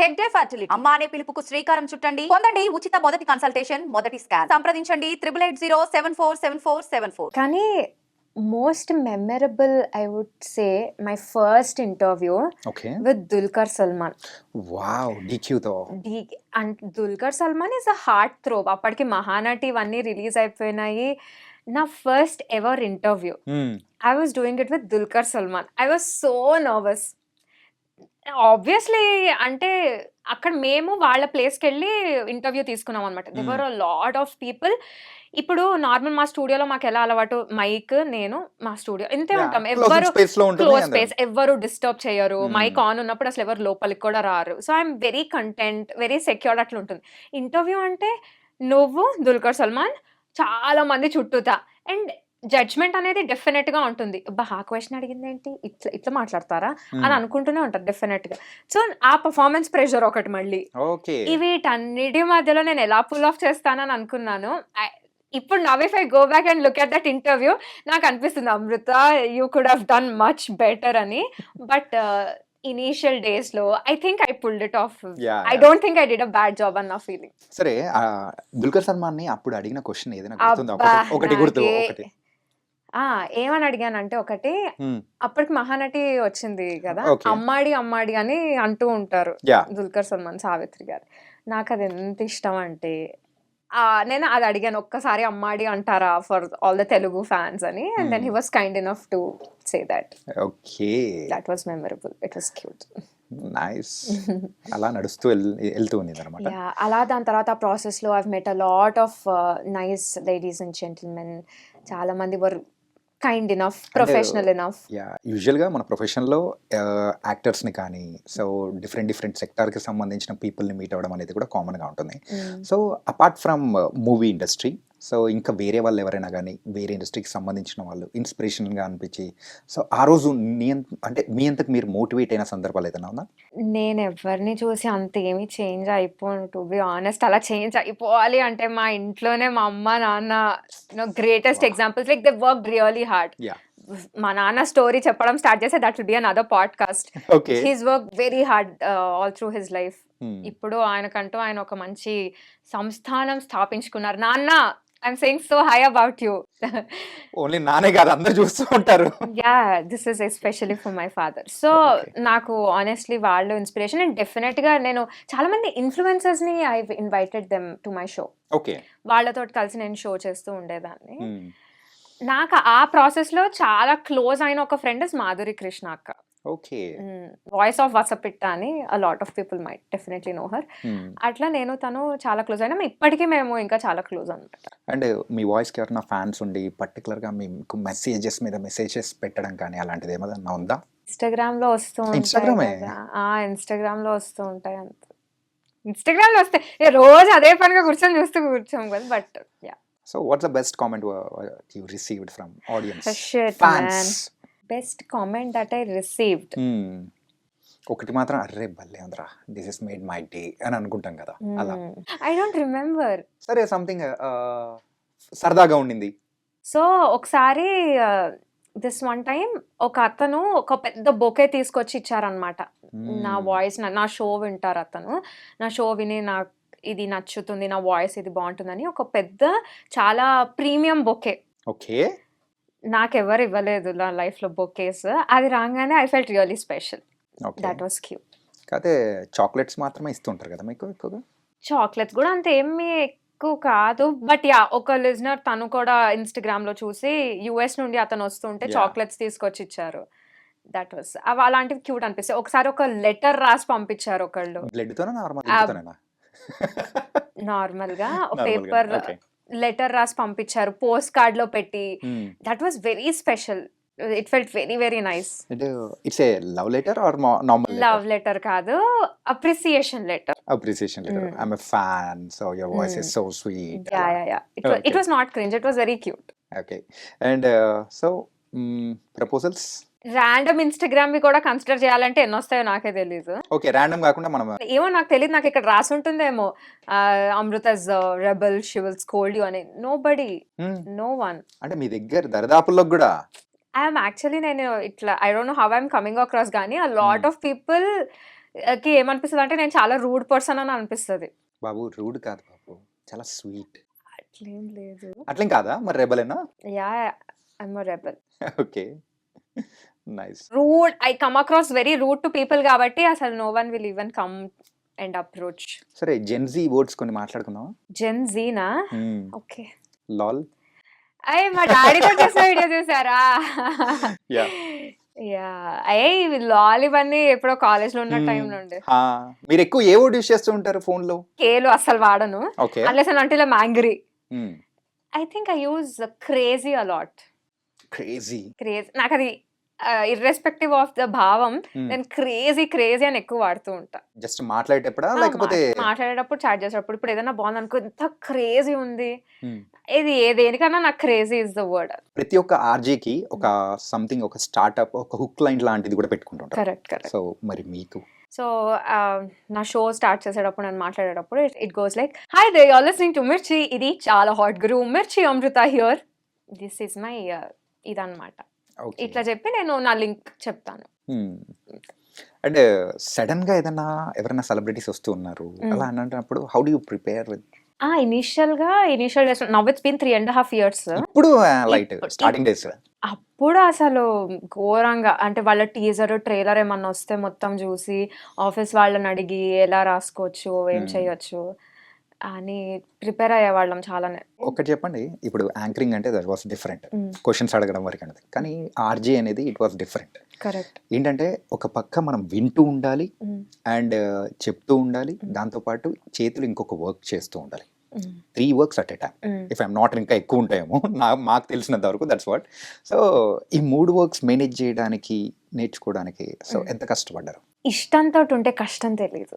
Head day fertility అమ్మ అనే పిలుపుకు శ్రీకారం చుట్టండి. పొందండి ఉచిత మొదటి కన్సల్టేషన్, మొదటి స్కాన్. సంప్రదించండి 8880744744. కానీ most memorable, I would say, my first interview okay. with Dulquer Salmaan. Wow! డీక్యూతో. And Dulquer Salmaan is a heart throb. అప్పటికి మహానటి ఇవన్నీ రిలీజ్ అయిపోయినాయి. నా first ever interview I was doing it with Dulquer Salmaan. I was so nervous. Obviously అంటే అక్కడ మేము వాళ్ళ ప్లేస్కి వెళ్ళి ఇంటర్వ్యూ తీసుకున్నాం అనమాట. దేవర్ అ లాట్ ఆఫ్ పీపుల్. ఇప్పుడు నార్మల్ మా స్టూడియోలో మాకు ఎలా అలవాటు, మైక్ నేను మా స్టూడియో ఇంతే ఉంటాం, ఎవరు క్లోజ్ స్పేస్, ఎవరు డిస్టర్బ్ చేయరు, మైక్ ఆన్ ఉన్నప్పుడు అసలు ఎవరు లోపలికి కూడా రారు. So I'm very content, very secured అట్లా ఉంటుంది. ఇంటర్వ్యూ అంటే నువ్వు దుల్కర్ సల్మాన్ చాలా మంది చుట్టూతా, అండ్ జడ్జ్మెంట్ అనేది డెఫినెట్ గా ఉంటుంది. ఆ క్వశ్చన్ అడిగింది ఏంటి, ఇట్లా ఇట్లా మాట్లాడతారా అని అనుకుంటూనే ఉంటారు డెఫినెట్ గా. సో ఆ పర్ఫార్మెన్స్ ప్రెషర్ ఒకటి, మళ్ళీ వీటన్నిటి మధ్యలో నేను ఎలా పుల్ ఆఫ్ చేస్తానని అనుకున్నాను. ఇప్పుడు now if I go back and look at that interview నాకు అనిపిస్తుంది, Amrutha you could have done much better అని. బట్ ఇనీషియల్ డేస్ లో I think I pulled it off. I don't think I did a bad job అన్న feeling. సరే, దుల్కర్ సల్మాన్ ని అప్పుడు అడిగిన question ఏదైనా గుర్తుందా? ఒకటి గుర్తు. ఏమని అడిగానంటే, ఒకటి అప్పటికి మహానటి వచ్చింది కదా, అమ్మాడి అమ్మాడి అని అంటూ ఉంటారు దుల్కర్ సల్మాన్, సావిత్రి గారు. నాకు అది ఎంత ఇష్టం అంటే నేను అది అడిగాను, ఒక్కసారి అమ్మాడి అంటారా for all the Telugu fans అని. And then he was kind enough to say that. Okay, that was memorable. It was cute. Nice. అలా నడుస్తూ వెళ్తూ ఉంది అన్నమాట. అలా దాని తర్వాత ఆ ప్రాసెస్ లో I met a lot of nice ladies and gentlemen. చాలా మంది were kind enough, professional enough. యూజువల్గా మన ప్రొఫెషన్లో యాక్టర్స్ని కానీ, సో డిఫరెంట్ సెక్టార్కి సంబంధించిన పీపుల్ని మీట్ అవ్వడం అనేది కూడా కామన్గా ఉంటుంది. So apart from movie industry, so ఇంకా వేరే వాళ్ళు ఎవరైనా కానీ వేరే ఇండస్ట్రీకి సంబంధించిన వాళ్ళు ఇన్స్పిరేషన్గా అనిపించి, సో ఆ రోజు అంటే మీ అంతకు మీరు మోటివేట్ అయిన సందర్భాలు ఏదైనా ఉందా? నేను ఎవరిని చూసి అంత ఏమి చేంజ్ అయిపోను, టు బి ఆనెస్ట్. అలా చేంజ్ అయిపోవాలి అంటే మా ఇంట్లోనే మా అమ్మ నాన్న greatest examples. Like they work really hard. మా నాన్న స్టోరీ చెప్పడం స్టార్ట్ చేస్తే that will be another podcast. He's work very hard all through his life. ఇప్పుడు ఆయనకంటూ ఆయన ఒక మంచి సంస్థానం స్థాపించుకున్నారు. నాన్న, I'm saying so high about you. Only నానే కాదు, అందరూ చూస్తూ ఉంటారు. Yeah, this is especially for my father. So నాకు honestly వాళ్ళు ఇన్స్పిరేషన్. అండ్ డెఫినెట్ గా నేను చాలా మంది ఇన్ఫ్లుయెన్సర్స్ ని I invited them to my show. Okay, వాళ్ళతో కలిసి నేను షో చేస్తూ ఉండేదాన్ని. నాకు ఆ ప్రాసెస్ లో చాలా క్లోజ్ అయిన ఒక ఫ్రెండ్ ఇస్ మాధురి కృష్ణ అక్క. ఓకే, వాయిస్ ఆఫ్ వసపిట్ట అని a lot of people might definitely know her. అట్లా నేను తను చాలా క్లోజ్ అయినా, ఇప్పటికీ మేము ఇంకా చాలా క్లోజ్ అనమాట. అండ్ మీ వాయిస్కి ఎవరైనా ఫ్యాన్స్ ఉండి పర్టికులర్గా మీకు మెసేజెస్ మీద మెసేజెస్ పెట్టడం కానీ అలాంటిది ఏమన్నా ఉందా? ఇన్స్టాగ్రామ్ లో వస్తూ ఉంటాయి. ఇన్స్టాగ్రామ్ లో వస్తూ ఉంటాయి అంత. ఇన్స్టాగ్రామ్ లో వస్తాయి, రోజు అదే పనిగా కూర్చోం కదా. But yeah. So what's the best comment you received from audience, fans? Best comment that I received, ఒకటి మాత్రం, అర్రే భలే ఉందిరా, this is made my day అని అనుకుంటాం కదా, అలా. I don't remember. సరే, సంథింగ్ సరదాగా ఉండింది. సో ఒకసారి దిస్ వన్ టైం ఒక అతను ఒక పెద్ద బొకే తీసుకొచ్చి ఇచ్చారనమాట. నా వాయిస్, నా షో వింటారు అతను, నా షో విని నాకు ఇది నచ్చుతుంది, నా వాయిస్ ఇది బాగుంటుందని ఒక పెద్ద చాలా ప్రీమియం బొకే. ఓకే, నాకెవరు ఇవ్వలేదు నా లైఫ్ లో బొకేస్. అది రాగానే I felt really special. That was cute. కాదే చాక్లెట్స్ మాత్రమే ఇస్తుంటారు కదా మీకు ఎక్కువగా? చాక్లెట్స్ కూడా అంత ఏమి ఎక్కువ కాదు. బట్ యా, ఒక లిజనర్ తను కూడా ఇన్స్టాగ్రామ్ లో చూసి యుఎస్ నుండి అతను వస్తుంటే చాక్లెట్స్ తీసుకొచ్చి ఇచ్చారు. దట్ వాస్, అవి అలాంటివి క్యూట్ అనిపిస్తాయి. ఒకసారి ఒక లెటర్ రాసి పంపించారు ఒకళ్ళు, నార్మల్ గా పేపర్ లెటర్ రాసి పంపించారు, పోస్ట్ కార్డ్ లో పెట్టి. That was very special. It felt very very nice. It's a love letter or normal letter? Love letter కాదు, appreciation letter. Appreciation letter. I am a fan, so your voice is so sweet. Yeah. It was not cringe, it was very cute. Okay, and so proposals random Instagram we కూడా consider చేయాలంటే ఎన్ని వస్తాయో నాకే తెలీదు. Okay, random కాకుండా మనం ఏమో నాకు తెలియదు, నాకు ఇక్కడ రాసి ఉంటుందేమో Amrutha's rebel she will scold you అని. Nobody, no one. అంటే మీ దగ్గర దరిదాపుల్లో కూడా ఐఎమ్ యాక్చువల్లీ, నేను ఇట్లా I don't know how I'm coming across, కానీ అ లాట్ ఆఫ్ పీపుల్ కి ఏమనిపిస్తది అంటే నేను చాలా రూడ్ పర్సన్ అని అనిపిస్తది. బాబు రూడ్ కాదు బాబు, చాలా స్వీట్. అట్లేం లేదు. అట్లేం కాదా మరి, రెబలేనా? Yeah! I'm a rebel. Okay, nice. Rude I come across very rude to people కాబట్టి అసలు no one will even come and approach. సరే, జెన్జీ వర్డ్స్ కొన్ని మాట్లాడుకుందామా? జెన్ జీనా? ఓకే. లాల్. అయ్య మా డాడీతో చేసిన వీడియో చూసారా? యా. యాహ్! అయ్య లాల్ ఇవన్నీ ఎప్పుడో కాలేజ్‌లో ఉన్న టైం నుండి. మీరు ఎక్కువ ఏ వర్డ్ యూస్ చేస్తూ ఉంటారు ఫోన్ లో? కేలు అస్సలు వాడను. Okay. Unless and until I'm angry. I think I use crazy a lot. Crazy. నాకది ఇర్రెస్పెక్టివ్ ఆఫ్ ద భావం నేను క్రేజీ అని ఎక్కువ వాడుతూ ఉంటా. జస్ట్ మాట్లాడేటప్పుడా లేకపోతే? మాట్లాడేటప్పుడు, చాట్ చేసేటప్పుడు. ఇప్పుడు ఏదైనా బాగుందనుకో, ఎంత క్రేజీ ఉంది, Hmm. ఇది దేనికన్నా నాకు క్రేజీ ఇస్ ద వర్డ్. ప్రతి ఒక్క ఆర్జేకి ఒక సంథింగ్, ఒక స్టార్ట్అప్, ఒక హుక్ లైన్ లాంటిది కూడా పెట్టుకుంటుంటారు. కరెక్ట్. సో మరి మీకు? సో నా షో స్టార్ట్ చేసేటప్పుడు, నేను మాట్లాడేటప్పుడు it goes like, hi they are listening to Mirchi, ఇది చాలా హాట్ గురు, Mirchi Amrita here, this is my ఇదన్నమాట. Okay. ఇట్లా చెప్పి నేను నా లింక్ చెప్తాను. అండ్ సడన్ గా ఏదైనా ఎవరైనా సెలబ్రిటీస్ వస్తూ ఉన్నారు అలా అన్నప్పుడు how do you prepare with? Initial days, now it's been 3.5 years. ఇప్పుడు లైట్ స్టార్టింగ్ డేస్. అప్పుడు అసలు ఘోరంగా, అంటే వాళ్ళ టీజర్ ట్రైలర్ ఏమన్నా వస్తే మొత్తం చూసి ఆఫీస్ వాళ్ళని అడిగి ఎలా రాసుకోవచ్చు, ఏం చేయొచ్చు అని ప్రిపేర్ అయ్యేవాళ్ళం చాలానే. ఒకటి చెప్పండి, ఇప్పుడు యాంకరింగ్ అంటే దట్ వాస్ డిఫరెంట్, క్వశ్చన్స్ అడగడం వరకు అనేది. కానీ ఆర్జే అనేది ఇట్ వాస్ డిఫరెంట్. కరెక్ట్. ఏంటంటే ఒక పక్క మనం వింటూ ఉండాలి అండ్ చెప్తూ ఉండాలి, దాంతోపాటు చేతులు ఇంకొక వర్క్ చేస్తూ ఉండాలి. 3 works at a time. If I'm not, ఇంకా ఎక్కువ ఉంటాయేమో మాకు తెలిసినంత వరకు, దట్స్ వాట్. సో ఈ 3 works మేనేజ్ చేయడానికి, నేర్చుకోవడానికి సో ఎంత కష్టపడ్డారు? ఇష్టంతో ఉంటే కష్టం తెలియదు.